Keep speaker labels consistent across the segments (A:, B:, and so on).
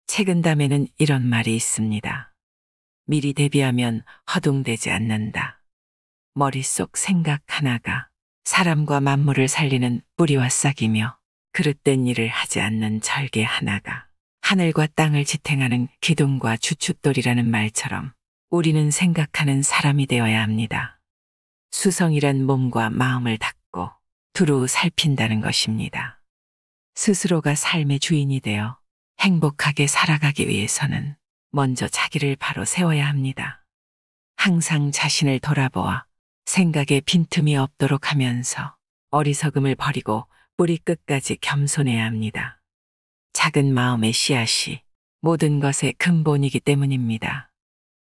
A: 책은담에는 이런 말이 있습니다. 미리 대비하면 허둥대지 않는다. 머릿속 생각 하나가 사람과 만물을 살리는 뿌리와 싹이며 그릇된 일을 하지 않는 절개 하나가 하늘과 땅을 지탱하는 기둥과 주춧돌이라는 말처럼 우리는 생각하는 사람이 되어야 합니다. 수성이란 몸과 마음을 닫고 두루 살핀다는 것입니다. 스스로가 삶의 주인이 되어 행복하게 살아가기 위해서는 먼저 자기를 바로 세워야 합니다. 항상 자신을 돌아보아 생각에 빈틈이 없도록 하면서 어리석음을 버리고 뿌리 끝까지 겸손해야 합니다. 작은 마음의 씨앗이 모든 것의 근본이기 때문입니다.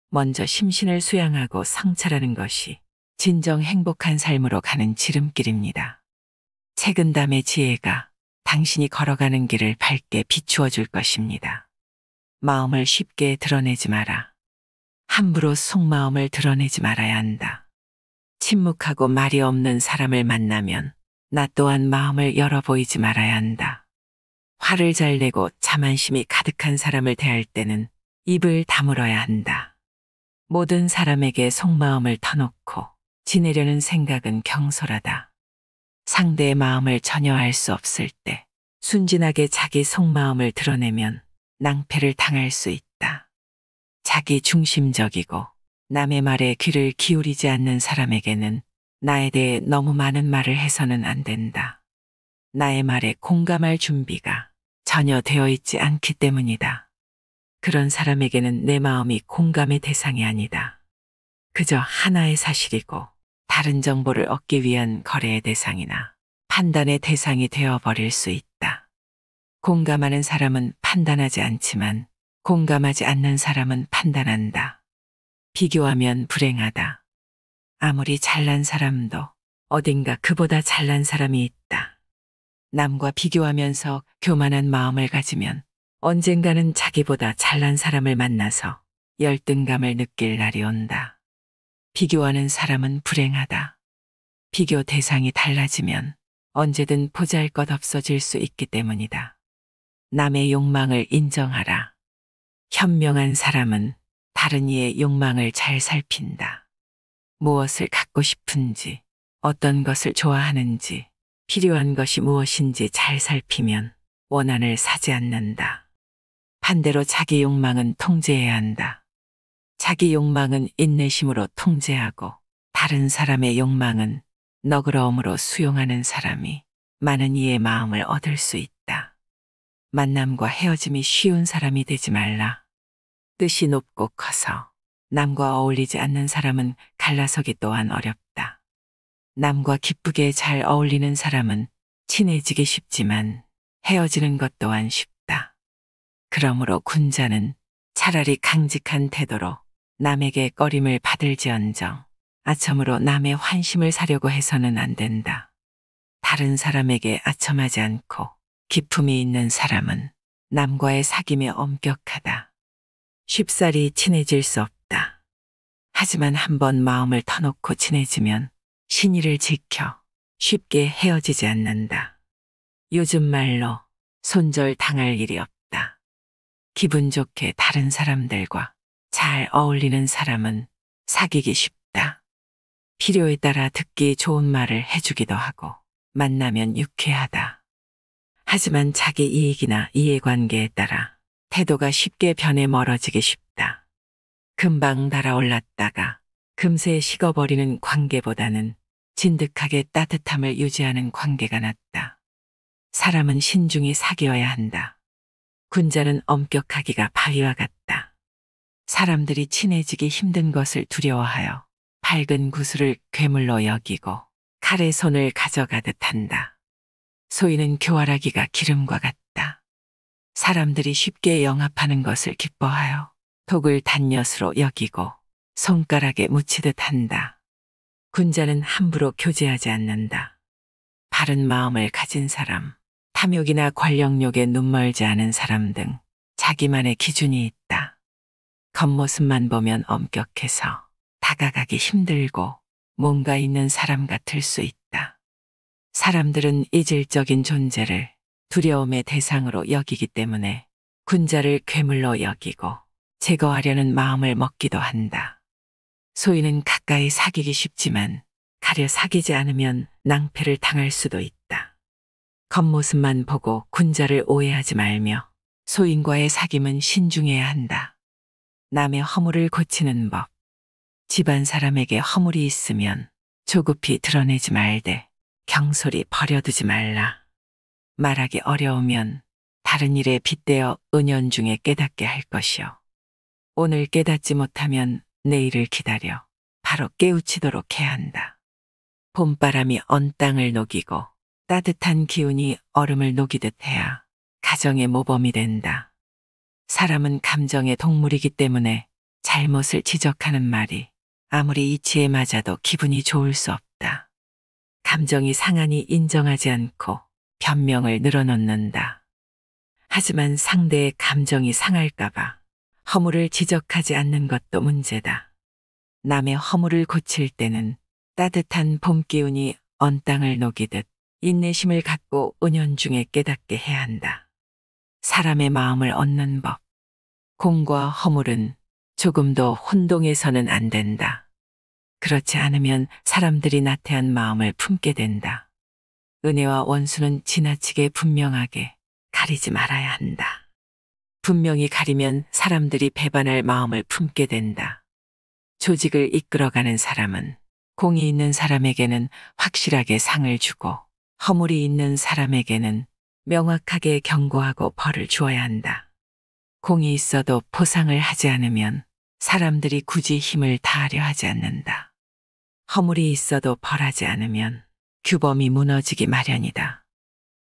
A: 먼저 심신을 수양하고 성찰하는 것이 진정 행복한 삶으로 가는 지름길입니다. 책은담의 지혜가 당신이 걸어가는 길을 밝게 비추어 줄 것입니다. 마음을 쉽게 드러내지 마라. 함부로 속마음을 드러내지 말아야 한다. 침묵하고 말이 없는 사람을 만나면 나 또한 마음을 열어 보이지 말아야 한다. 화를 잘 내고 자만심이 가득한 사람을 대할 때는 입을 다물어야 한다. 모든 사람에게 속마음을 터놓고 지내려는 생각은 경솔하다. 상대의 마음을 전혀 알 수 없을 때 순진하게 자기 속마음을 드러내면 낭패를 당할 수 있다. 자기 중심적이고 남의 말에 귀를 기울이지 않는 사람에게는 나에 대해 너무 많은 말을 해서는 안 된다. 나의 말에 공감할 준비가 전혀 되어 있지 않기 때문이다. 그런 사람에게는 내 마음이 공감의 대상이 아니다. 그저 하나의 사실이고 다른 정보를 얻기 위한 거래의 대상이나 판단의 대상이 되어버릴 수 있다. 공감하는 사람은 판단하지 않지만 공감하지 않는 사람은 판단한다. 비교하면 불행하다. 아무리 잘난 사람도 어딘가 그보다 잘난 사람이 있다. 남과 비교하면서 교만한 마음을 가지면 언젠가는 자기보다 잘난 사람을 만나서 열등감을 느낄 날이 온다. 비교하는 사람은 불행하다. 비교 대상이 달라지면 언제든 보잘것없어질 수 있기 때문이다. 남의 욕망을 인정하라. 현명한 사람은 다른 이의 욕망을 잘 살핀다. 무엇을 갖고 싶은지, 어떤 것을 좋아하는지, 필요한 것이 무엇인지 잘 살피면 원한을 사지 않는다. 반대로 자기 욕망은 통제해야 한다. 자기 욕망은 인내심으로 통제하고 다른 사람의 욕망은 너그러움으로 수용하는 사람이 많은 이의 마음을 얻을 수 있다. 만남과 헤어짐이 쉬운 사람이 되지 말라. 뜻이 높고 커서 남과 어울리지 않는 사람은 갈라서기 또한 어렵다. 남과 기쁘게 잘 어울리는 사람은 친해지기 쉽지만 헤어지는 것 또한 쉽다. 그러므로 군자는 차라리 강직한 태도로 남에게 꺼림을 받을지언정 아첨으로 남의 환심을 사려고 해서는 안 된다. 다른 사람에게 아첨하지 않고 기품이 있는 사람은 남과의 사귐에 엄격하다. 쉽사리 친해질 수 없다. 하지만 한번 마음을 터놓고 친해지면 신의를 지켜 쉽게 헤어지지 않는다. 요즘 말로 손절 당할 일이 없다. 기분 좋게 다른 사람들과 잘 어울리는 사람은 사귀기 쉽다. 필요에 따라 듣기 좋은 말을 해주기도 하고 만나면 유쾌하다. 하지만 자기 이익이나 이해관계에 따라 태도가 쉽게 변해 멀어지기 쉽다. 금방 달아올랐다가 금세 식어버리는 관계보다는 진득하게 따뜻함을 유지하는 관계가 낫다. 사람은 신중히 사귀어야 한다. 군자는 엄격하기가 바위와 같다. 사람들이 친해지기 힘든 것을 두려워하여 밝은 구슬을 괴물로 여기고 칼에 손을 가져가듯 한다. 소위는 교활하기가 기름과 같다. 사람들이 쉽게 영합하는 것을 기뻐하여 독을 단엿으로 여기고 손가락에 묻히듯 한다. 군자는 함부로 교제하지 않는다. 바른 마음을 가진 사람, 탐욕이나 권력욕에 눈멀지 않은 사람 등 자기만의 기준이 있다. 겉모습만 보면 엄격해서 다가가기 힘들고 뭔가 있는 사람 같을 수 있다. 사람들은 이질적인 존재를 두려움의 대상으로 여기기 때문에 군자를 괴물로 여기고 제거하려는 마음을 먹기도 한다. 소인은 가까이 사귀기 쉽지만 가려 사귀지 않으면 낭패를 당할 수도 있다. 겉모습만 보고 군자를 오해하지 말며 소인과의 사귐은 신중해야 한다. 남의 허물을 고치는 법. 집안 사람에게 허물이 있으면 조급히 드러내지 말되 경솔히 버려두지 말라. 말하기 어려우면 다른 일에 빗대어 은연중에 깨닫게 할 것이요. 오늘 깨닫지 못하면 내일을 기다려 바로 깨우치도록 해야 한다. 봄바람이 언 땅을 녹이고 따뜻한 기운이 얼음을 녹이듯 해야 가정의 모범이 된다. 사람은 감정의 동물이기 때문에 잘못을 지적하는 말이 아무리 이치에 맞아도 기분이 좋을 수 없다. 감정이 상하니 인정하지 않고 변명을 늘어놓는다. 하지만 상대의 감정이 상할까봐 허물을 지적하지 않는 것도 문제다. 남의 허물을 고칠 때는 따뜻한 봄 기운이 언 땅을 녹이듯 인내심을 갖고 은연중에 깨닫게 해야 한다. 사람의 마음을 얻는 법. 공과 허물은 조금도 혼동해서는 안 된다. 그렇지 않으면 사람들이 나태한 마음을 품게 된다. 은혜와 원수는 지나치게 분명하게 가리지 말아야 한다. 분명히 가리면 사람들이 배반할 마음을 품게 된다. 조직을 이끌어가는 사람은 공이 있는 사람에게는 확실하게 상을 주고 허물이 있는 사람에게는 명확하게 경고하고 벌을 주어야 한다. 공이 있어도 포상을 하지 않으면 사람들이 굳이 힘을 다하려 하지 않는다. 허물이 있어도 벌하지 않으면 규범이 무너지기 마련이다.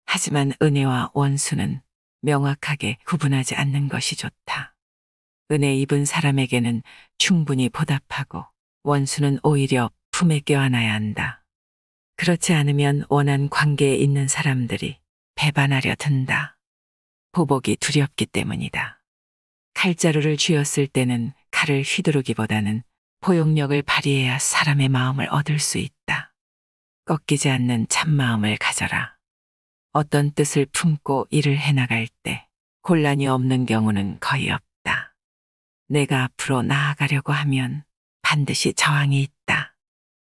A: 하지만 은혜와 원수는 명확하게 구분하지 않는 것이 좋다. 은혜 입은 사람에게는 충분히 보답하고 원수는 오히려 품에 껴안아야 한다. 그렇지 않으면 원한 관계에 있는 사람들이 배반하려 든다. 보복이 두렵기 때문이다. 칼자루를 쥐었을 때는 칼을 휘두르기보다는 포용력을 발휘해야 사람의 마음을 얻을 수 있다. 꺾이지 않는 참마음을 가져라. 어떤 뜻을 품고 일을 해나갈 때 곤란이 없는 경우는 거의 없다. 내가 앞으로 나아가려고 하면 반드시 저항이 있다.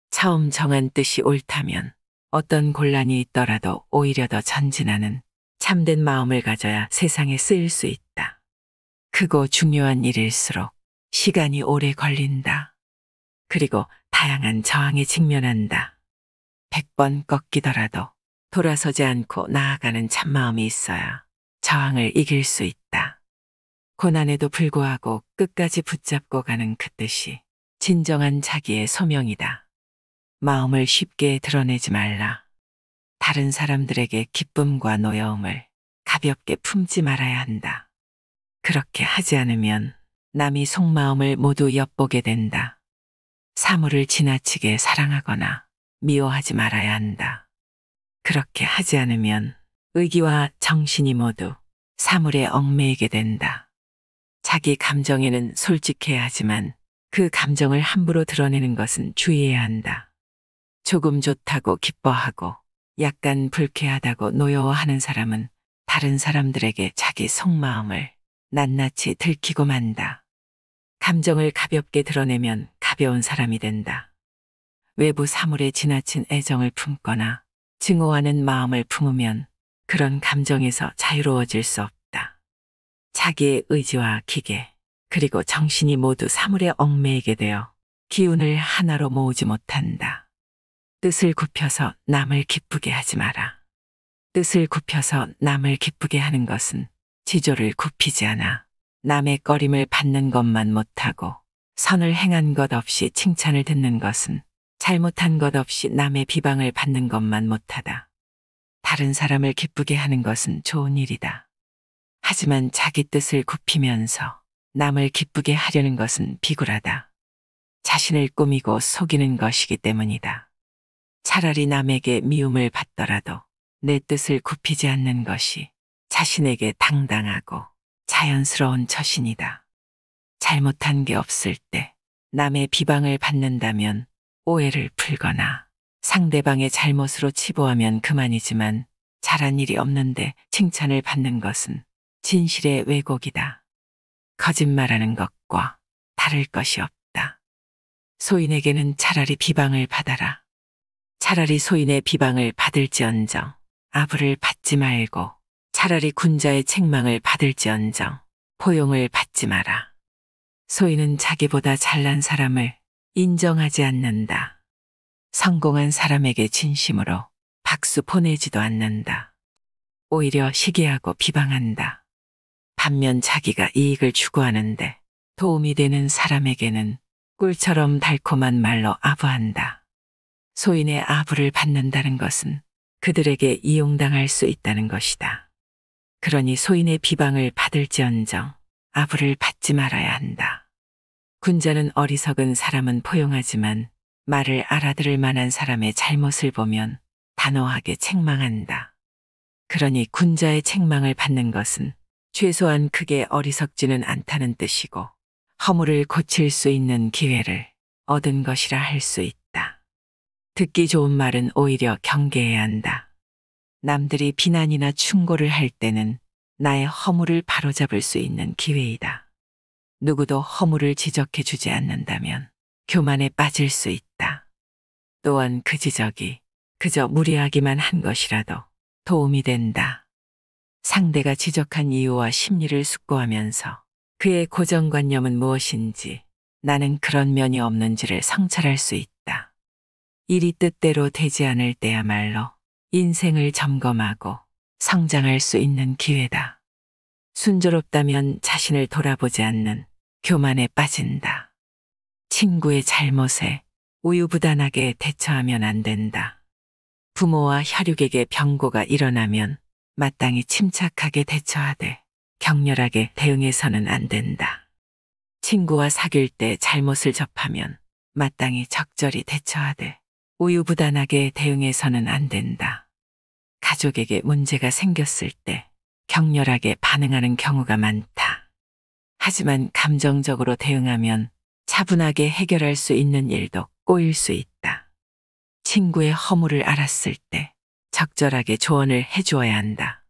A: 처음 정한 뜻이 옳다면 어떤 곤란이 있더라도 오히려 더 전진하는 참된 마음을 가져야 세상에 쓰일 수 있다. 크고 중요한 일일수록 시간이 오래 걸린다. 그리고 다양한 저항에 직면한다. 100번 꺾이더라도 돌아서지 않고 나아가는 참마음이 있어야 저항을 이길 수 있다. 고난에도 불구하고 끝까지 붙잡고 가는 그 뜻이 진정한 자기의 소명이다. 마음을 쉽게 드러내지 말라. 다른 사람들에게 기쁨과 노여움을 가볍게 품지 말아야 한다. 그렇게 하지 않으면 남이 속마음을 모두 엿보게 된다. 사물을 지나치게 사랑하거나 미워하지 말아야 한다. 그렇게 하지 않으면 의기와 정신이 모두 사물에 얽매이게 된다. 자기 감정에는 솔직해야 하지만 그 감정을 함부로 드러내는 것은 주의해야 한다. 조금 좋다고 기뻐하고 약간 불쾌하다고 노여워하는 사람은 다른 사람들에게 자기 속마음을 낱낱이 들키고 만다. 감정을 가볍게 드러내면 가벼운 사람이 된다. 외부 사물에 지나친 애정을 품거나 증오하는 마음을 품으면 그런 감정에서 자유로워질 수 없다. 자기의 의지와 기계, 그리고 정신이 모두 사물에 얽매이게 되어 기운을 하나로 모으지 못한다. 뜻을 굽혀서 남을 기쁘게 하지 마라. 뜻을 굽혀서 남을 기쁘게 하는 것은 지조를 굽히지 않아 남의 꺼림을 받는 것만 못하고 선을 행한 것 없이 칭찬을 듣는 것은 잘못한 것 없이 남의 비방을 받는 것만 못하다. 다른 사람을 기쁘게 하는 것은 좋은 일이다. 하지만 자기 뜻을 굽히면서 남을 기쁘게 하려는 것은 비굴하다. 자신을 꾸미고 속이는 것이기 때문이다. 차라리 남에게 미움을 받더라도 내 뜻을 굽히지 않는 것이 자신에게 당당하고 자연스러운 처신이다. 잘못한 게 없을 때 남의 비방을 받는다면 오해를 풀거나 상대방의 잘못으로 치부하면 그만이지만 잘한 일이 없는데 칭찬을 받는 것은 진실의 왜곡이다. 거짓말하는 것과 다를 것이 없다. 소인에게는 차라리 비방을 받아라. 차라리 소인의 비방을 받을지언정 아부를 받지 말고 차라리 군자의 책망을 받을지언정 포용을 받지 마라. 소인은 자기보다 잘난 사람을 인정하지 않는다. 성공한 사람에게 진심으로 박수 보내지도 않는다. 오히려 시기하고 비방한다. 반면 자기가 이익을 추구하는데 도움이 되는 사람에게는 꿀처럼 달콤한 말로 아부한다. 소인의 아부를 받는다는 것은 그들에게 이용당할 수 있다는 것이다. 그러니 소인의 비방을 받을지언정 아부를 받지 말아야 한다. 군자는 어리석은 사람은 포용하지만 말을 알아들을 만한 사람의 잘못을 보면 단호하게 책망한다. 그러니 군자의 책망을 받는 것은 최소한 크게 어리석지는 않다는 뜻이고 허물을 고칠 수 있는 기회를 얻은 것이라 할 수 있다. 듣기 좋은 말은 오히려 경계해야 한다. 남들이 비난이나 충고를 할 때는 나의 허물을 바로잡을 수 있는 기회이다. 누구도 허물을 지적해 주지 않는다면 교만에 빠질 수 있다. 또한 그 지적이 그저 무리하기만 한 것이라도 도움이 된다. 상대가 지적한 이유와 심리를 숙고하면서 그의 고정관념은 무엇인지 나는 그런 면이 없는지를 성찰할 수 있다. 일이 뜻대로 되지 않을 때야말로 인생을 점검하고 성장할 수 있는 기회다. 순조롭다면 자신을 돌아보지 않는 교만에 빠진다. 친구의 잘못에 우유부단하게 대처하면 안 된다. 부모와 혈육에게 병고가 일어나면 마땅히 침착하게 대처하되 격렬하게 대응해서는 안 된다. 친구와 사귈 때 잘못을 접하면 마땅히 적절히 대처하되 우유부단하게 대응해서는 안 된다. 가족에게 문제가 생겼을 때 격렬하게 반응하는 경우가 많다. 하지만 감정적으로 대응하면 차분하게 해결할 수 있는 일도 꼬일 수 있다. 친구의 허물을 알았을 때 적절하게 조언을 해주어야 한다.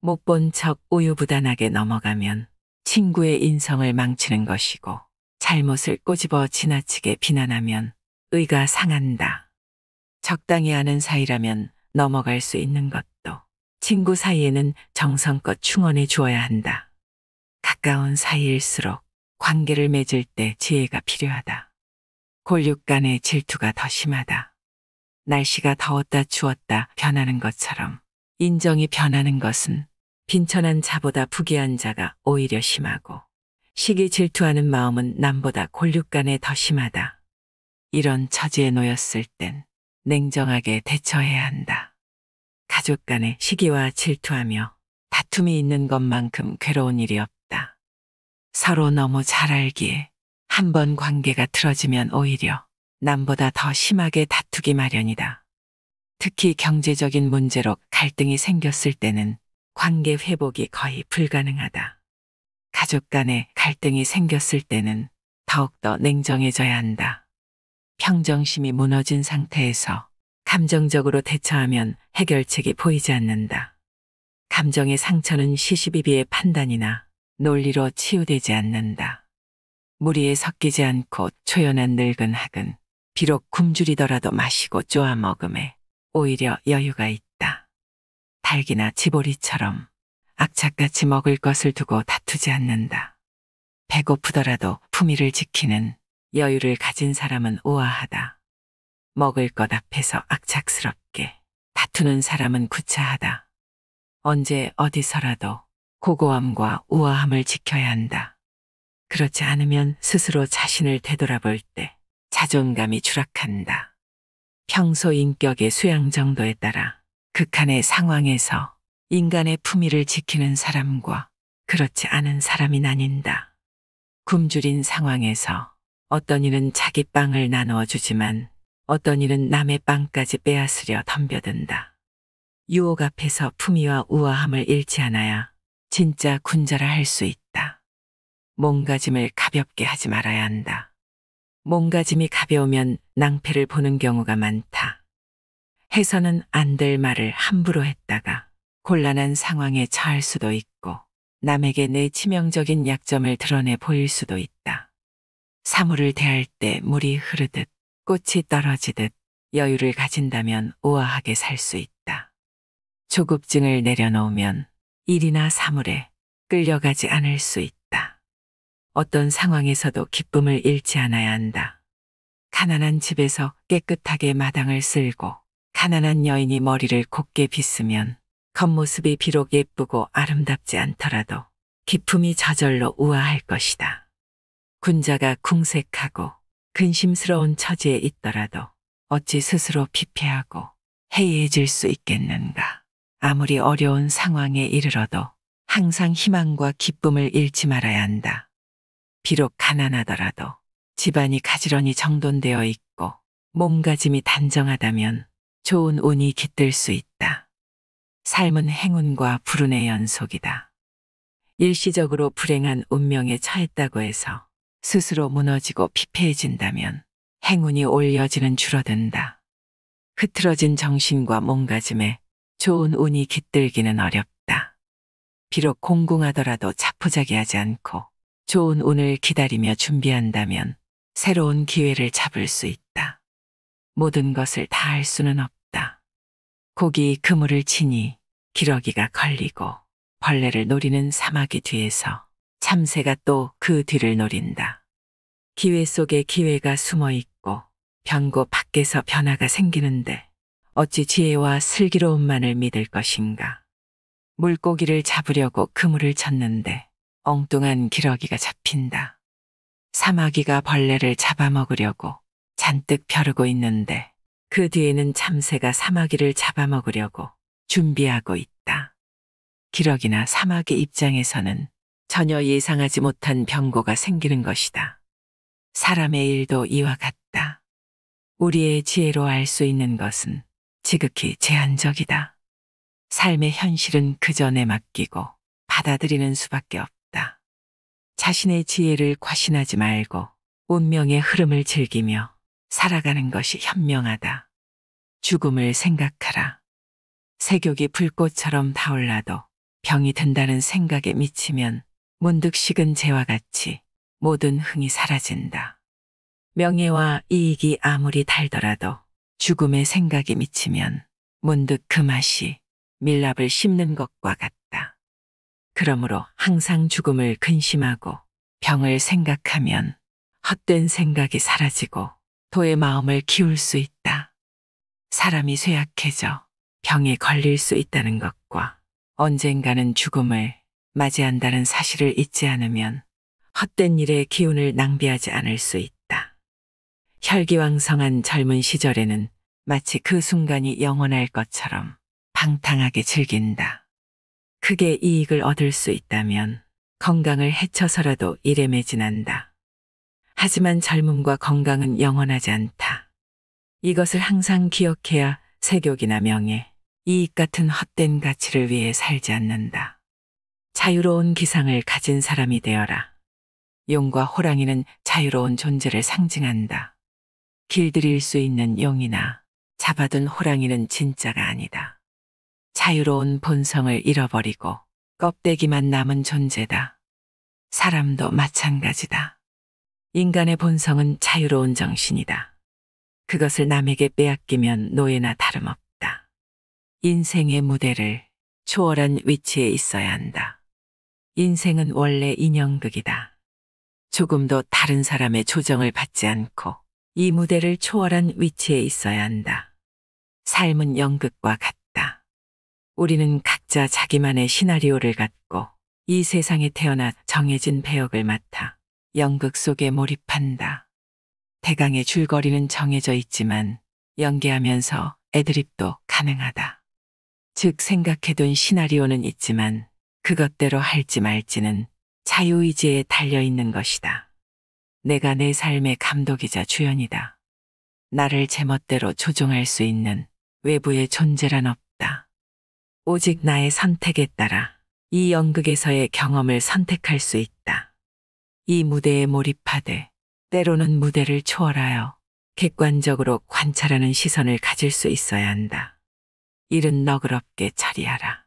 A: 못 본 척 우유부단하게 넘어가면 친구의 인성을 망치는 것이고 잘못을 꼬집어 지나치게 비난하면 의가 상한다. 적당히 아는 사이라면 넘어갈 수 있는 것도 친구 사이에는 정성껏 충원해 주어야 한다. 가까운 사이일수록 관계를 맺을 때 지혜가 필요하다. 골육 간의 질투가 더 심하다. 날씨가 더웠다 추웠다 변하는 것처럼 인정이 변하는 것은 빈천한 자보다 부귀한 자가 오히려 심하고 시기 질투하는 마음은 남보다 골육 간에 더 심하다. 이런 처지에 놓였을 땐 냉정하게 대처해야 한다. 가족 간에 시기와 질투하며 다툼이 있는 것만큼 괴로운 일이 없다. 서로 너무 잘 알기에 한 번 관계가 틀어지면 오히려 남보다 더 심하게 다투기 마련이다. 특히 경제적인 문제로 갈등이 생겼을 때는 관계 회복이 거의 불가능하다. 가족 간에 갈등이 생겼을 때는 더욱더 냉정해져야 한다. 평정심이 무너진 상태에서 감정적으로 대처하면 해결책이 보이지 않는다. 감정의 상처는 시시비비의 판단이나 논리로 치유되지 않는다. 무리에 섞이지 않고 초연한 늙은 학은 비록 굶주리더라도 마시고 쪼아 먹음에 오히려 여유가 있다. 닭이나 지보리처럼 악착같이 먹을 것을 두고 다투지 않는다. 배고프더라도 품위를 지키는 여유를 가진 사람은 우아하다. 먹을 것 앞에서 악착스럽게 다투는 사람은 구차하다. 언제 어디서라도 고고함과 우아함을 지켜야 한다. 그렇지 않으면 스스로 자신을 되돌아볼 때 자존감이 추락한다. 평소 인격의 수양 정도에 따라 극한의 상황에서 인간의 품위를 지키는 사람과 그렇지 않은 사람이 나뉜다. 굶주린 상황에서 어떤 이는 자기 빵을 나누어 주지만 어떤 이는 남의 빵까지 빼앗으려 덤벼든다. 유혹 앞에서 품위와 우아함을 잃지 않아야 진짜 군자라 할 수 있다. 몸가짐을 가볍게 하지 말아야 한다. 몸가짐이 가벼우면 낭패를 보는 경우가 많다. 해서는 안 될 말을 함부로 했다가 곤란한 상황에 처할 수도 있고 남에게 내 치명적인 약점을 드러내 보일 수도 있다. 사물을 대할 때 물이 흐르듯 꽃이 떨어지듯 여유를 가진다면 우아하게 살 수 있다. 조급증을 내려놓으면 일이나 사물에 끌려가지 않을 수 있다. 어떤 상황에서도 기쁨을 잃지 않아야 한다. 가난한 집에서 깨끗하게 마당을 쓸고 가난한 여인이 머리를 곱게 빗으면 겉모습이 비록 예쁘고 아름답지 않더라도 기품이 저절로 우아할 것이다. 군자가 궁색하고 근심스러운 처지에 있더라도 어찌 스스로 피폐하고 해이해질 수 있겠는가. 아무리 어려운 상황에 이르러도 항상 희망과 기쁨을 잃지 말아야 한다. 비록 가난하더라도 집안이 가지런히 정돈되어 있고 몸가짐이 단정하다면 좋은 운이 깃들 수 있다. 삶은 행운과 불운의 연속이다. 일시적으로 불행한 운명에 처했다고 해서 스스로 무너지고 피폐해진다면 행운이 올 여지는 줄어든다. 흐트러진 정신과 몸가짐에 좋은 운이 깃들기는 어렵다. 비록 공공하더라도 자포자기하지 않고 좋은 운을 기다리며 준비한다면 새로운 기회를 잡을 수 있다. 모든 것을 다 할 수는 없다. 고기 그물을 치니 기러기가 걸리고 벌레를 노리는 사마귀 뒤에서 참새가 또 그 뒤를 노린다. 기회 속에 기회가 숨어 있고 변고 밖에서 변화가 생기는데 어찌 지혜와 슬기로움만을 믿을 것인가. 물고기를 잡으려고 그물을 쳤는데 엉뚱한 기러기가 잡힌다. 사마귀가 벌레를 잡아먹으려고 잔뜩 벼르고 있는데 그 뒤에는 참새가 사마귀를 잡아먹으려고 준비하고 있다. 기러기나 사마귀 입장에서는 전혀 예상하지 못한 변고가 생기는 것이다. 사람의 일도 이와 같다. 우리의 지혜로 알 수 있는 것은 지극히 제한적이다. 삶의 현실은 그저 내맡기고 받아들이는 수밖에 없다. 자신의 지혜를 과신하지 말고 운명의 흐름을 즐기며 살아가는 것이 현명하다. 죽음을 생각하라. 색욕이 불꽃처럼 타올라도 병이 든다는 생각에 미치면 문득 식은 재와 같이 모든 흥이 사라진다. 명예와 이익이 아무리 달더라도 죽음의 생각이 미치면 문득 그 맛이 밀랍을 씹는 것과 같다. 그러므로 항상 죽음을 근심하고 병을 생각하면 헛된 생각이 사라지고 도의 마음을 키울 수 있다. 사람이 쇠약해져 병에 걸릴 수 있다는 것과 언젠가는 죽음을 맞이한다는 사실을 잊지 않으면 헛된 일에 기운을 낭비하지 않을 수 있다. 혈기왕성한 젊은 시절에는 마치 그 순간이 영원할 것처럼 방탕하게 즐긴다. 크게 이익을 얻을 수 있다면 건강을 해쳐서라도 일에 매진한다. 하지만 젊음과 건강은 영원하지 않다. 이것을 항상 기억해야 색욕이나 명예, 이익 같은 헛된 가치를 위해 살지 않는다. 자유로운 기상을 가진 사람이 되어라. 용과 호랑이는 자유로운 존재를 상징한다. 길들일 수 있는 용이나 잡아둔 호랑이는 진짜가 아니다. 자유로운 본성을 잃어버리고 껍데기만 남은 존재다. 사람도 마찬가지다. 인간의 본성은 자유로운 정신이다. 그것을 남에게 빼앗기면 노예나 다름없다. 인생의 무대를 초월한 위치에 있어야 한다. 인생은 원래 인형극이다. 조금도 다른 사람의 조정을 받지 않고 이 무대를 초월한 위치에 있어야 한다. 삶은 연극과 같다. 우리는 각자 자기만의 시나리오를 갖고 이 세상에 태어나 정해진 배역을 맡아 연극 속에 몰입한다. 대강의 줄거리는 정해져 있지만 연기하면서 애드립도 가능하다. 즉 생각해둔 시나리오는 있지만 그것대로 할지 말지는 자유의지에 달려있는 것이다. 내가 내 삶의 감독이자 주연이다. 나를 제멋대로 조종할 수 있는 외부의 존재란 없다. 오직 나의 선택에 따라 이 연극에서의 경험을 선택할 수 있다. 이 무대에 몰입하되 때로는 무대를 초월하여 객관적으로 관찰하는 시선을 가질 수 있어야 한다. 일은 너그럽게 처리하라.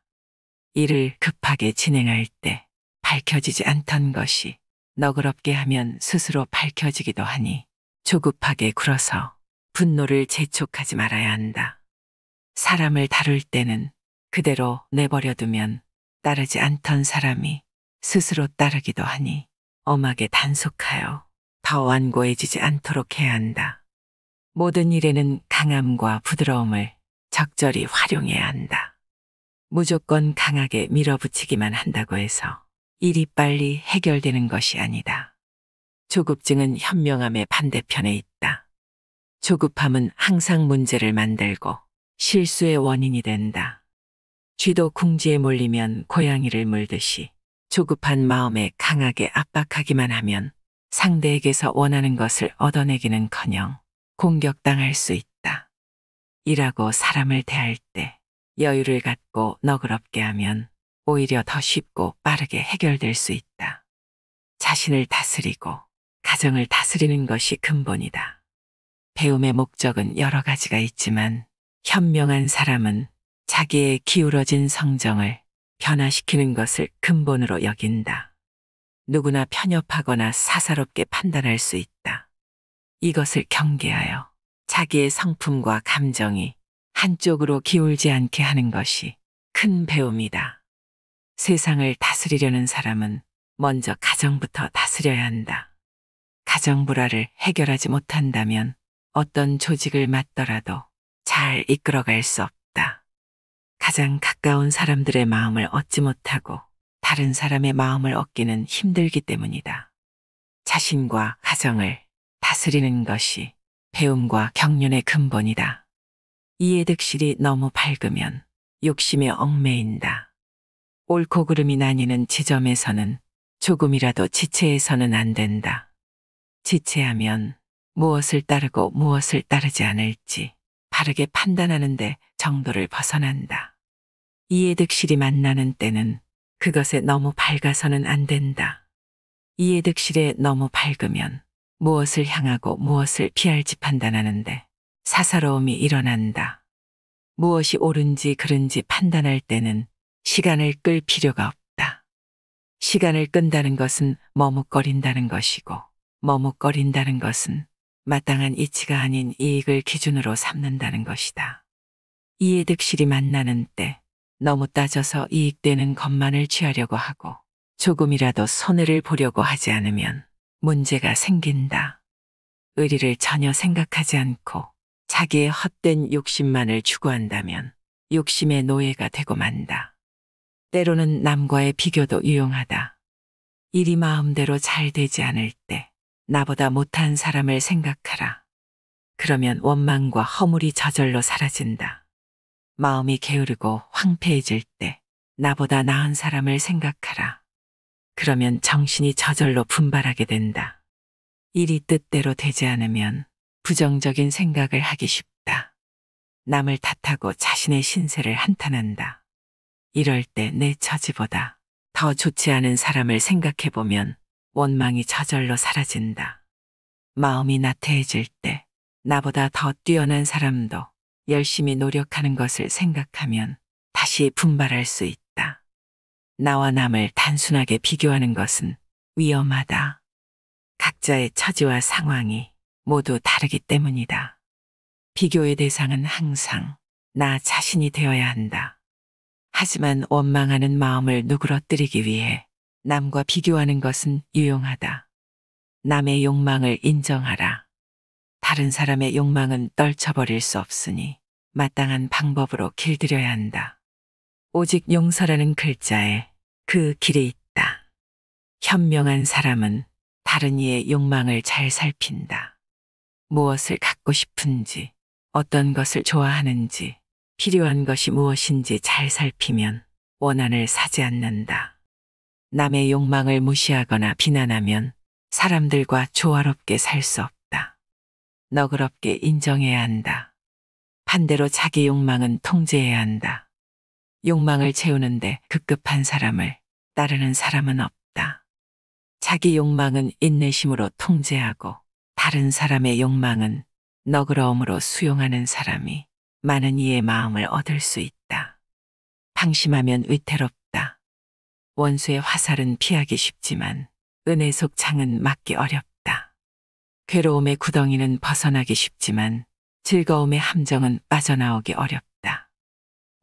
A: 일을 급하게 진행할 때 밝혀지지 않던 것이 너그럽게 하면 스스로 밝혀지기도 하니 조급하게 굴어서 분노를 재촉하지 말아야 한다. 사람을 다룰 때는 그대로 내버려두면 따르지 않던 사람이 스스로 따르기도 하니 엄하게 단속하여 더 완고해지지 않도록 해야 한다. 모든 일에는 강함과 부드러움을 적절히 활용해야 한다. 무조건 강하게 밀어붙이기만 한다고 해서 일이 빨리 해결되는 것이 아니다. 조급증은 현명함의 반대편에 있다. 조급함은 항상 문제를 만들고 실수의 원인이 된다. 쥐도 궁지에 몰리면 고양이를 물듯이 조급한 마음에 강하게 압박하기만 하면 상대에게서 원하는 것을 얻어내기는커녕 공격당할 수 있다. 일하고 사람을 대할 때 여유를 갖고 너그럽게 하면 오히려 더 쉽고 빠르게 해결될 수 있다. 자신을 다스리고 가정을 다스리는 것이 근본이다. 배움의 목적은 여러 가지가 있지만 현명한 사람은 자기의 기울어진 성정을 변화시키는 것을 근본으로 여긴다. 누구나 편협하거나 사사롭게 판단할 수 있다. 이것을 경계하여 자기의 성품과 감정이 한쪽으로 기울지 않게 하는 것이 큰 배움이다. 세상을 다스리려는 사람은 먼저 가정부터 다스려야 한다. 가정 불화를 해결하지 못한다면 어떤 조직을 맡더라도 잘 이끌어갈 수 없다. 가장 가까운 사람들의 마음을 얻지 못하고 다른 사람의 마음을 얻기는 힘들기 때문이다. 자신과 가정을 다스리는 것이 배움과 경륜의 근본이다. 이해득실이 너무 밝으면 욕심에 얽매인다. 옳고 그름이 나뉘는 지점에서는 조금이라도 지체해서는 안 된다. 지체하면 무엇을 따르고 무엇을 따르지 않을지 바르게 판단하는데 정도를 벗어난다. 이해득실이 만나는 때는 그것에 너무 밝아서는 안 된다. 이해득실에 너무 밝으면 무엇을 향하고 무엇을 피할지 판단하는데 사사로움이 일어난다. 무엇이 옳은지 그른지 판단할 때는 시간을 끌 필요가 없다. 시간을 끈다는 것은 머뭇거린다는 것이고 머뭇거린다는 것은 마땅한 이치가 아닌 이익을 기준으로 삼는다는 것이다. 이해득실이 만나는 때 너무 따져서 이익되는 것만을 취하려고 하고 조금이라도 손해를 보려고 하지 않으면 문제가 생긴다. 의리를 전혀 생각하지 않고 자기의 헛된 욕심만을 추구한다면 욕심의 노예가 되고 만다. 때로는 남과의 비교도 유용하다. 일이 마음대로 잘 되지 않을 때 나보다 못한 사람을 생각하라. 그러면 원망과 허물이 저절로 사라진다. 마음이 게으르고 황폐해질 때 나보다 나은 사람을 생각하라. 그러면 정신이 저절로 분발하게 된다. 일이 뜻대로 되지 않으면 부정적인 생각을 하기 쉽다. 남을 탓하고 자신의 신세를 한탄한다. 이럴 때 내 처지보다 더 좋지 않은 사람을 생각해보면 원망이 저절로 사라진다. 마음이 나태해질 때 나보다 더 뛰어난 사람도 열심히 노력하는 것을 생각하면 다시 분발할 수 있다. 나와 남을 단순하게 비교하는 것은 위험하다. 각자의 처지와 상황이 모두 다르기 때문이다. 비교의 대상은 항상 나 자신이 되어야 한다. 하지만 원망하는 마음을 누그러뜨리기 위해 남과 비교하는 것은 유용하다. 남의 욕망을 인정하라. 다른 사람의 욕망은 떨쳐버릴 수 없으니 마땅한 방법으로 길들여야 한다. 오직 용서라는 글자에 그 길이 있다. 현명한 사람은 다른 이의 욕망을 잘 살핀다. 무엇을 갖고 싶은지, 어떤 것을 좋아하는지, 필요한 것이 무엇인지 잘 살피면 원한을 사지 않는다. 남의 욕망을 무시하거나 비난하면 사람들과 조화롭게 살 수 없다. 너그럽게 인정해야 한다. 반대로 자기 욕망은 통제해야 한다. 욕망을 채우는데 급급한 사람을 따르는 사람은 없다. 자기 욕망은 인내심으로 통제하고 다른 사람의 욕망은 너그러움으로 수용하는 사람이 많은 이의 마음을 얻을 수 있다. 방심하면 위태롭다. 원수의 화살은 피하기 쉽지만 은혜 속 창은 막기 어렵다. 괴로움의 구덩이는 벗어나기 쉽지만 즐거움의 함정은 빠져나오기 어렵다.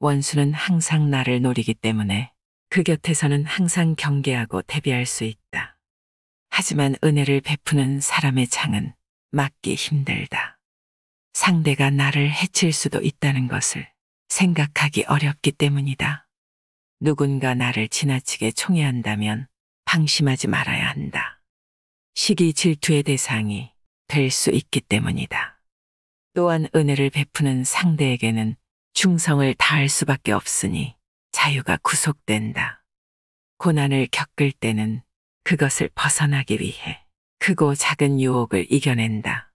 A: 원수는 항상 나를 노리기 때문에 그 곁에서는 항상 경계하고 대비할 수 있다. 하지만 은혜를 베푸는 사람의 창은 막기 힘들다. 상대가 나를 해칠 수도 있다는 것을 생각하기 어렵기 때문이다. 누군가 나를 지나치게 총애한다면 방심하지 말아야 한다. 시기 질투의 대상이 될 수 있기 때문이다. 또한 은혜를 베푸는 상대에게는 충성을 다할 수밖에 없으니 자유가 구속된다. 고난을 겪을 때는 그것을 벗어나기 위해 크고 작은 유혹을 이겨낸다.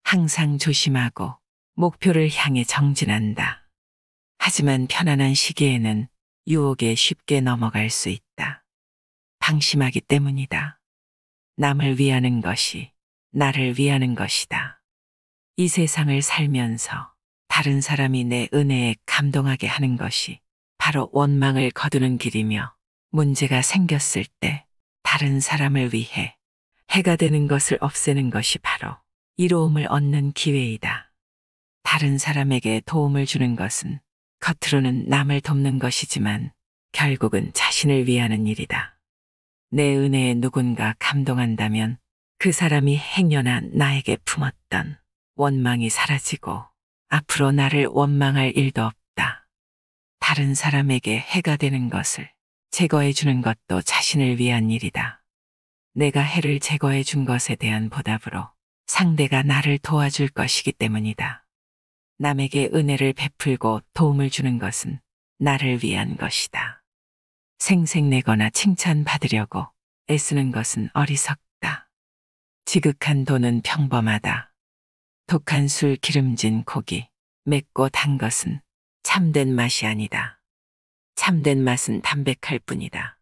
A: 항상 조심하고 목표를 향해 정진한다. 하지만 편안한 시기에는 유혹에 쉽게 넘어갈 수 있다. 방심하기 때문이다. 남을 위하는 것이 나를 위하는 것이다. 이 세상을 살면서 다른 사람이 내 은혜에 감동하게 하는 것이 바로 원망을 거두는 길이며 문제가 생겼을 때 다른 사람을 위해 해가 되는 것을 없애는 것이 바로 이로움을 얻는 기회이다. 다른 사람에게 도움을 주는 것은 겉으로는 남을 돕는 것이지만 결국은 자신을 위하는 일이다. 내 은혜에 누군가 감동한다면 그 사람이 행여나 나에게 품었던 원망이 사라지고 앞으로 나를 원망할 일도 없다. 다른 사람에게 해가 되는 것을 제거해 주는 것도 자신을 위한 일이다. 내가 해를 제거해 준 것에 대한 보답으로 상대가 나를 도와줄 것이기 때문이다. 남에게 은혜를 베풀고 도움을 주는 것은 나를 위한 것이다. 생색내거나 칭찬받으려고 애쓰는 것은 어리석다. 지극한 돈은 평범하다. 독한 술, 기름진 고기, 맵고 단 것은 참된 맛이 아니다. 참된 맛은 담백할 뿐이다.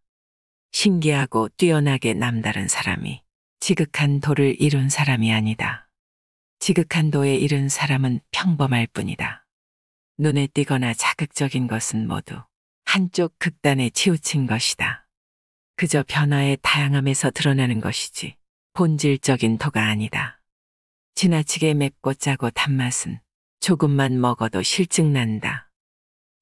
A: 신기하고 뛰어나게 남다른 사람이 지극한 도를 이룬 사람이 아니다. 지극한 도에 이른 사람은 평범할 뿐이다. 눈에 띄거나 자극적인 것은 모두 한쪽 극단에 치우친 것이다. 그저 변화의 다양함에서 드러나는 것이지 본질적인 도가 아니다. 지나치게 맵고 짜고 단맛은 조금만 먹어도 실증난다.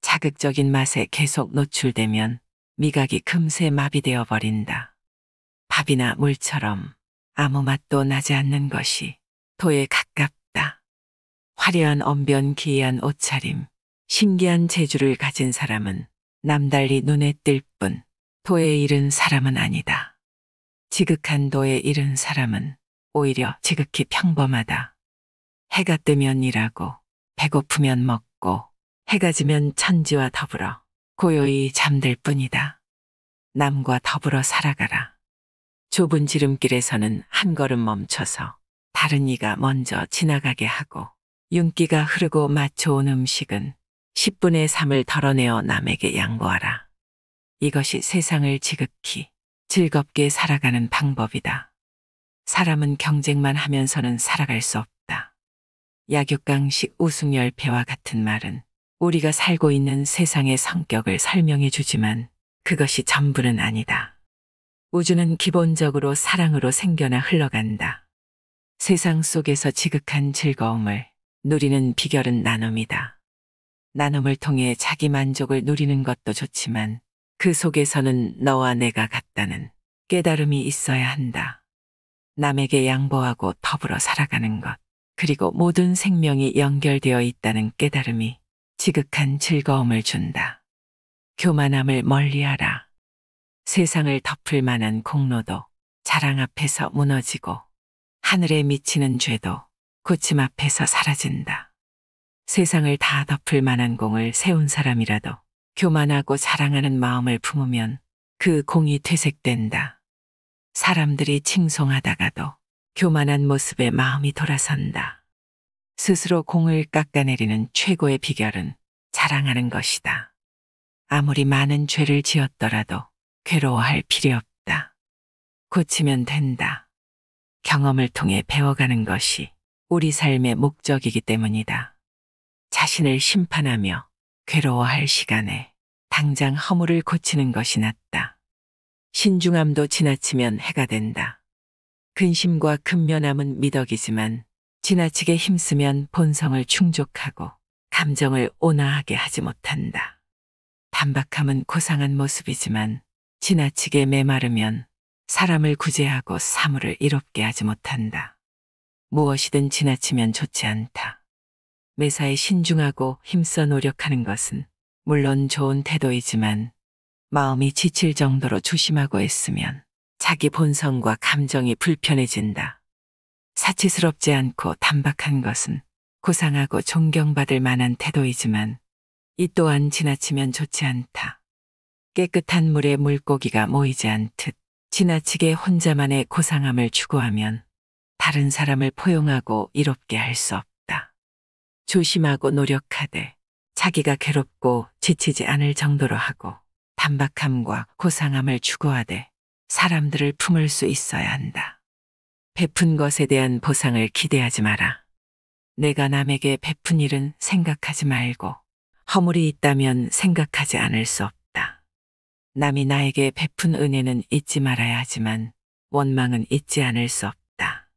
A: 자극적인 맛에 계속 노출되면 미각이 금세 마비되어 버린다. 밥이나 물처럼 아무 맛도 나지 않는 것이 도에 가깝다. 화려한 언변, 기이한 옷차림, 신기한 재주를 가진 사람은 남달리 눈에 띌 뿐 도에 이른 사람은 아니다. 지극한 도에 이른 사람은 오히려 지극히 평범하다. 해가 뜨면 일하고 배고프면 먹고 해가 지면 천지와 더불어 고요히 잠들 뿐이다. 남과 더불어 살아가라. 좁은 지름길에서는 한 걸음 멈춰서 다른 이가 먼저 지나가게 하고 윤기가 흐르고 맛 좋은 음식은 10분의 3을 덜어내어 남에게 양보하라. 이것이 세상을 지극히 즐겁게 살아가는 방법이다. 사람은 경쟁만 하면서는 살아갈 수 없다. 약육강식 우승열패와 같은 말은 우리가 살고 있는 세상의 성격을 설명해 주지만 그것이 전부는 아니다. 우주는 기본적으로 사랑으로 생겨나 흘러간다. 세상 속에서 지극한 즐거움을 누리는 비결은 나눔이다. 나눔을 통해 자기 만족을 누리는 것도 좋지만 그 속에서는 너와 내가 같다는 깨달음이 있어야 한다. 남에게 양보하고 더불어 살아가는 것, 그리고 모든 생명이 연결되어 있다는 깨달음이 지극한 즐거움을 준다. 교만함을 멀리하라. 세상을 덮을 만한 공로도 자랑 앞에서 무너지고 하늘에 미치는 죄도 고침 앞에서 사라진다. 세상을 다 덮을 만한 공을 세운 사람이라도 교만하고 자랑하는 마음을 품으면 그 공이 퇴색된다. 사람들이 칭송하다가도 교만한 모습에 마음이 돌아선다. 스스로 공을 깎아내리는 최고의 비결은 자랑하는 것이다. 아무리 많은 죄를 지었더라도 괴로워할 필요 없다. 고치면 된다. 경험을 통해 배워가는 것이 우리 삶의 목적이기 때문이다. 자신을 심판하며 괴로워할 시간에 당장 허물을 고치는 것이 낫다. 신중함도 지나치면 해가 된다. 근심과 근면함은 미덕이지만 지나치게 힘쓰면 본성을 충족하고 감정을 온화하게 하지 못한다. 단박함은 고상한 모습이지만 지나치게 메마르면 사람을 구제하고 사물을 이롭게 하지 못한다. 무엇이든 지나치면 좋지 않다. 매사에 신중하고 힘써 노력하는 것은 물론 좋은 태도이지만 마음이 지칠 정도로 조심하고 애쓰면 자기 본성과 감정이 불편해진다. 사치스럽지 않고 단박한 것은 고상하고 존경받을 만한 태도이지만 이 또한 지나치면 좋지 않다. 깨끗한 물에 물고기가 모이지 않듯 지나치게 혼자만의 고상함을 추구하면 다른 사람을 포용하고 이롭게 할 수 없다. 조심하고 노력하되 자기가 괴롭고 지치지 않을 정도로 하고 단박함과 고상함을 추구하되 사람들을 품을 수 있어야 한다. 베푼 것에 대한 보상을 기대하지 마라. 내가 남에게 베푼 일은 생각하지 말고 허물이 있다면 생각하지 않을 수 없다. 남이 나에게 베푼 은혜는 잊지 말아야 하지만 원망은 잊지 않을 수 없다.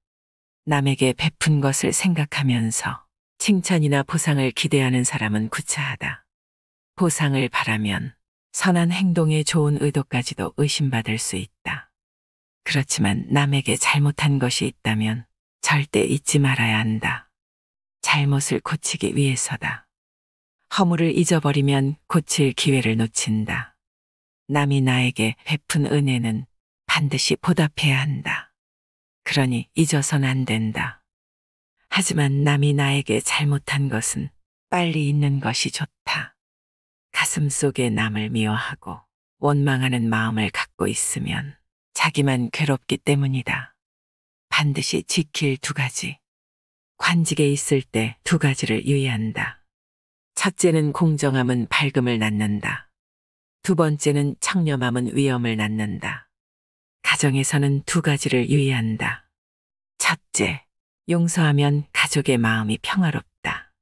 A: 남에게 베푼 것을 생각하면서 칭찬이나 보상을 기대하는 사람은 구차하다. 보상을 바라면 선한 행동에 좋은 의도까지도 의심받을 수 있다. 그렇지만 남에게 잘못한 것이 있다면 절대 잊지 말아야 한다. 잘못을 고치기 위해서다. 허물을 잊어버리면 고칠 기회를 놓친다. 남이 나에게 베푼 은혜는 반드시 보답해야 한다. 그러니 잊어선 안 된다. 하지만 남이 나에게 잘못한 것은 빨리 잊는 것이 좋다. 가슴 속에 남을 미워하고 원망하는 마음을 갖고 있으면 자기만 괴롭기 때문이다. 반드시 지킬 두 가지. 관직에 있을 때 두 가지를 유의한다. 첫째는 공정함은 밝음을 낳는다. 두 번째는 청렴함은 위엄을 낳는다. 가정에서는 두 가지를 유의한다. 첫째, 용서하면 가족의 마음이 평화롭다.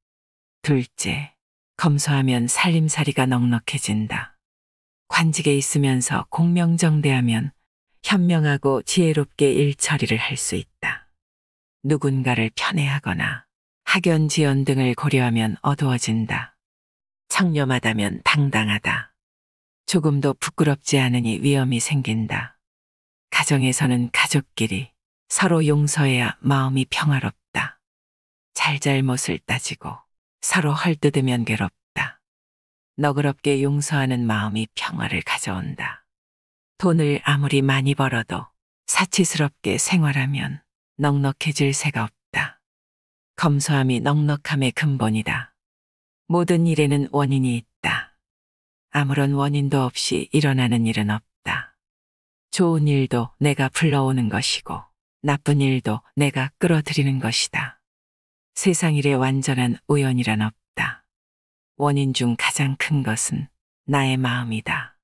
A: 둘째, 검소하면 살림살이가 넉넉해진다. 관직에 있으면서 공명정대하면 현명하고 지혜롭게 일 처리를 할 수 있다. 누군가를 편애하거나 학연지연 등을 고려하면 어두워진다. 청렴하다면 당당하다. 조금도 부끄럽지 않으니 위엄이 생긴다. 가정에서는 가족끼리 서로 용서해야 마음이 평화롭다. 잘잘못을 따지고 서로 헐뜯으면 괴롭다. 너그럽게 용서하는 마음이 평화를 가져온다. 돈을 아무리 많이 벌어도 사치스럽게 생활하면 넉넉해질 새가 없다. 검소함이 넉넉함의 근본이다. 모든 일에는 원인이 있다. 아무런 원인도 없이 일어나는 일은 없다. 좋은 일도 내가 불러오는 것이고 나쁜 일도 내가 끌어들이는 것이다. 세상 일에 완전한 우연이란 없다. 원인 중 가장 큰 것은 나의 마음이다.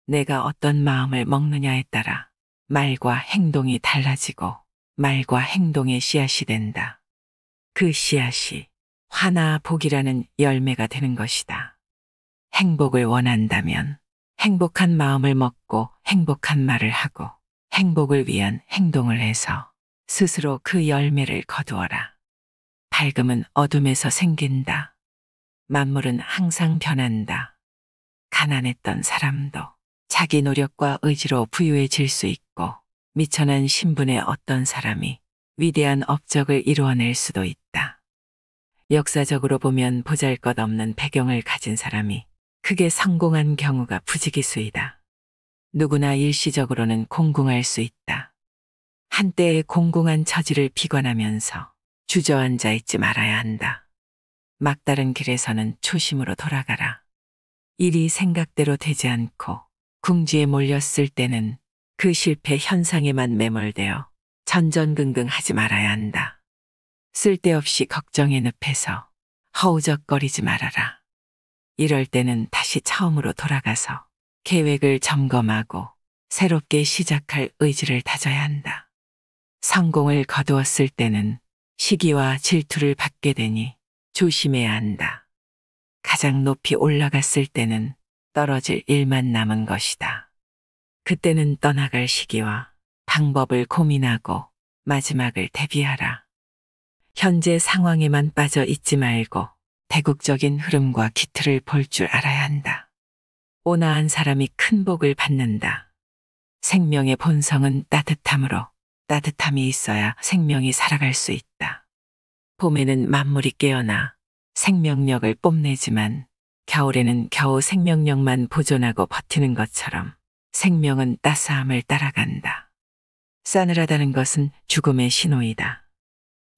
A: 내가 어떤 마음을 먹느냐에 따라 말과 행동이 달라지고 말과 행동의 씨앗이 된다. 그 씨앗이 화나 복이라는 열매가 되는 것이다. 행복을 원한다면 행복한 마음을 먹고 행복한 말을 하고 행복을 위한 행동을 해서 스스로 그 열매를 거두어라. 밝음은 어둠에서 생긴다. 만물은 항상 변한다. 가난했던 사람도 자기 노력과 의지로 부유해질 수 있고 미천한 신분의 어떤 사람이 위대한 업적을 이루어낼 수도 있다. 역사적으로 보면 보잘것없는 배경을 가진 사람이 크게 성공한 경우가 부지기수이다. 누구나 일시적으로는 공공할 수 있다. 한때의 공공한 처지를 비관하면서 주저앉아 있지 말아야 한다. 막다른 길에서는 초심으로 돌아가라. 일이 생각대로 되지 않고 궁지에 몰렸을 때는 그 실패 현상에만 매몰되어 전전긍긍하지 말아야 한다. 쓸데없이 걱정에 늪에서 허우적거리지 말아라. 이럴 때는 다시 처음으로 돌아가서 계획을 점검하고 새롭게 시작할 의지를 다져야 한다. 성공을 거두었을 때는 시기와 질투를 받게 되니 조심해야 한다. 가장 높이 올라갔을 때는 떨어질 일만 남은 것이다. 그때는 떠나갈 시기와 방법을 고민하고 마지막을 대비하라. 현재 상황에만 빠져 있지 말고 대국적인 흐름과 기틀을 볼 줄 알아야 한다. 온화한 사람이 큰 복을 받는다. 생명의 본성은 따뜻함으로 따뜻함이 있어야 생명이 살아갈 수 있다. 봄에는 만물이 깨어나 생명력을 뽐내지만 겨울에는 겨우 생명력만 보존하고 버티는 것처럼 생명은 따스함을 따라간다. 싸늘하다는 것은 죽음의 신호이다.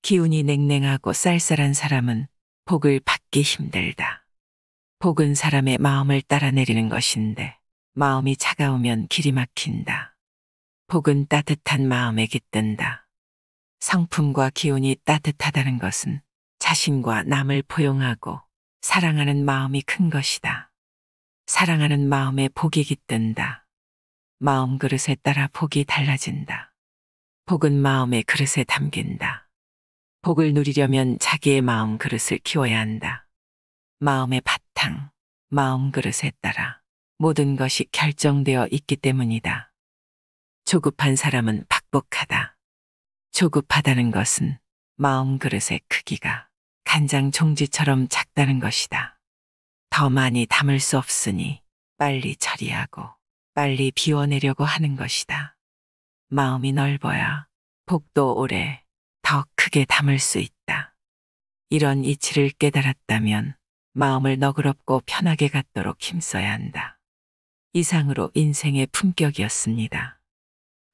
A: 기운이 냉랭하고 쌀쌀한 사람은 복을 받기 힘들다. 복은 사람의 마음을 따라 내리는 것인데 마음이 차가우면 길이 막힌다. 복은 따뜻한 마음에 깃든다. 성품과 기운이 따뜻하다는 것은 자신과 남을 포용하고 사랑하는 마음이 큰 것이다. 사랑하는 마음에 복이 깃든다. 마음 그릇에 따라 복이 달라진다. 복은 마음의 그릇에 담긴다. 복을 누리려면 자기의 마음 그릇을 키워야 한다. 마음의 바탕, 마음 그릇에 따라 모든 것이 결정되어 있기 때문이다. 조급한 사람은 박복하다. 조급하다는 것은 마음 그릇의 크기가 간장 종지처럼 작다는 것이다. 더 많이 담을 수 없으니 빨리 처리하고 빨리 비워내려고 하는 것이다. 마음이 넓어야 복도 오래 더 크게 담을 수 있다. 이런 이치를 깨달았다면 마음을 너그럽고 편하게 갖도록 힘써야 한다. 이상으로 인생의 품격이었습니다.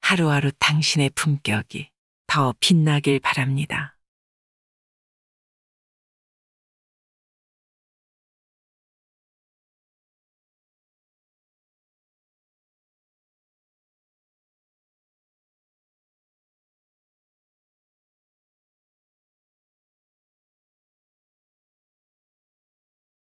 A: 하루하루 당신의 품격이 더 빛나길 바랍니다.